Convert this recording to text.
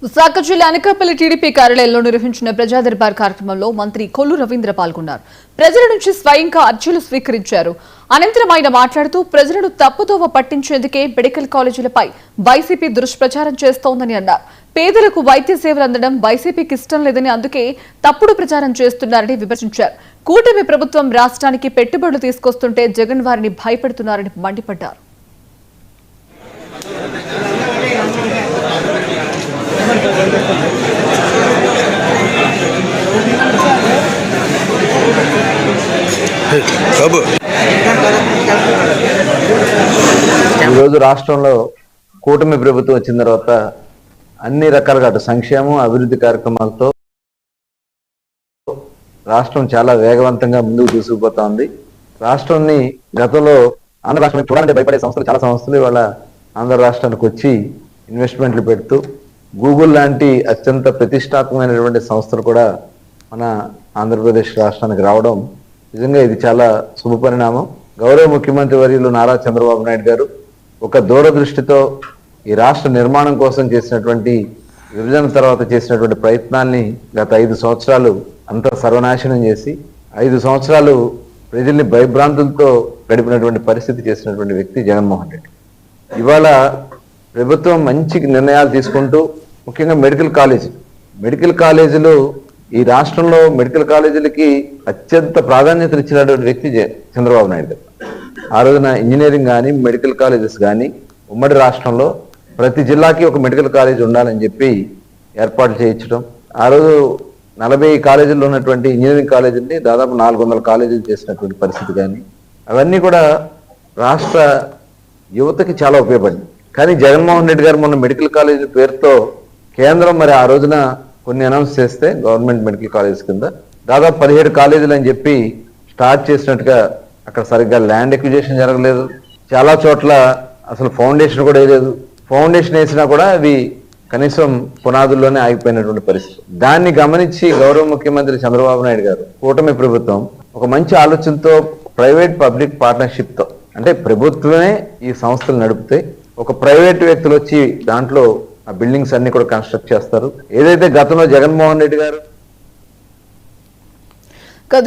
విశాఖ జిల్లా అనకాపల్లి టీడీపీ కార్యాలయంలో నిర్వహించిన ప్రజా దర్బార్ కార్యక్రమంలో మంత్రి కొల్లు రవీంద్ర పాల్గొన్నారు. ప్రజల నుంచి స్వయంగా అర్జీలు స్వీకరించారు. అనంతరం ఆయన మాట్లాడుతూ ప్రజలను తప్పుదోవ పట్టించేందుకే మెడికల్ కాలేజీలపై వైసీపీ దుష్ప్రచారం చేస్తోందని అన్నారు. పేదలకు వైద్య సేవలు అందడం వైసీపీకి ఇష్టం లేదని, అందుకే తప్పుడు ప్రచారం చేస్తున్నారని విమర్శించారు. కూటమి ప్రభుత్వం రాష్ట్రానికి పెట్టుబడులు తీసుకొస్తుంటే జగన్ వారిని భయపెడుతున్నారని మండిపడ్డారు. ఈరోజు రాష్ట్రంలో కూటమి ప్రభుత్వం వచ్చిన తర్వాత అన్ని రకాలుగా అటు సంక్షేమం అభివృద్ధి కార్యక్రమాలతో రాష్ట్రం చాలా వేగవంతంగా ముందుకు దూసుకుపోతా ఉంది. రాష్ట్రాన్ని గతంలో ఆంధ్ర రాష్ట్రానికి చూడాలంటే భయపడే సంస్థలు చాలా సంస్థలు ఇవాళ ఆంధ్ర రాష్ట్రానికి వచ్చి ఇన్వెస్ట్మెంట్లు పెడుతూ గూగుల్ లాంటి అత్యంత ప్రతిష్టాత్మకమైనటువంటి సంస్థలు కూడా మన ఆంధ్రప్రదేశ్ రాష్ట్రానికి రావడం నిజంగా ఇది చాలా శుభ పరిణామం. గౌరవ ముఖ్యమంత్రి వర్యులు నారా చంద్రబాబు నాయుడు గారు ఒక దూరదృష్టితో ఈ రాష్ట్ర నిర్మాణం కోసం చేసినటువంటి విభజన తర్వాత చేసినటువంటి ప్రయత్నాల్ని గత 5 సంవత్సరాలు అంత సర్వనాశనం చేసి 5 సంవత్సరాలు ప్రజల్ని భయభ్రాంతులతో గడిపినటువంటి పరిస్థితి చేసినటువంటి వ్యక్తి జగన్మోహన్ రెడ్డి. ఇవాళ ప్రభుత్వం మంచి నిర్ణయాలు తీసుకుంటూ ముఖ్యంగా మెడికల్ కాలేజీలు ఈ రాష్ట్రంలో మెడికల్ కాలేజీలకి అత్యంత ప్రాధాన్యత ఇచ్చినటువంటి వ్యక్తి చంద్రబాబు నాయుడు గారు. ఆ రోజున ఇంజనీరింగ్ కానీ మెడికల్ కాలేజెస్ కానీ ఉమ్మడి రాష్ట్రంలో ప్రతి జిల్లాకి ఒక మెడికల్ కాలేజ్ ఉండాలని చెప్పి ఏర్పాటు చేయించడం, ఆ రోజు 40 కాలేజీల్లో ఉన్నటువంటి ఇంజనీరింగ్ కాలేజీని దాదాపు 400 కాలేజీలు చేసినటువంటి పరిస్థితి కానీ అవన్నీ కూడా రాష్ట్ర యువతకి చాలా ఉపయోగపడింది. కానీ జగన్మోహన్ రెడ్డి గారు మొన్న మెడికల్ కాలేజీ పేరుతో కేంద్రం మరి ఆ రోజున కొన్ని అనౌన్స్ చేస్తే గవర్నమెంట్ మెడికల్ కాలేజ్ కింద దాదాపు 17 కాలేజీలు అని చెప్పి స్టార్ట్ చేసినట్టుగా అక్కడ సరిగ్గా ల్యాండ్ ఎక్విజిషన్ జరగలేదు. చాలా చోట్ల అసలు ఫౌండేషన్ కూడా వేయలేదు. ఫౌండేషన్ వేసినా కూడా అవి కనీసం పునాదుల్లోనే ఆగిపోయినటువంటి పరిస్థితి. దాన్ని గమనించి గౌరవ ముఖ్యమంత్రి చంద్రబాబు నాయుడు గారు కూటమి ప్రభుత్వం ఒక మంచి ఆలోచనతో ప్రైవేట్ పబ్లిక్ పార్ట్నర్షిప్ తో, అంటే ప్రభుత్వమే ఈ సంస్థలు నడిపితే ఒక ప్రైవేట్ వ్యక్తులు వచ్చి దాంట్లో ఆ బిల్డింగ్స్ అన్ని కూడా కన్స్ట్రక్ట్ చేస్తారు. ఏదైతే గతంలో జగన్మోహన్ రెడ్డి గారు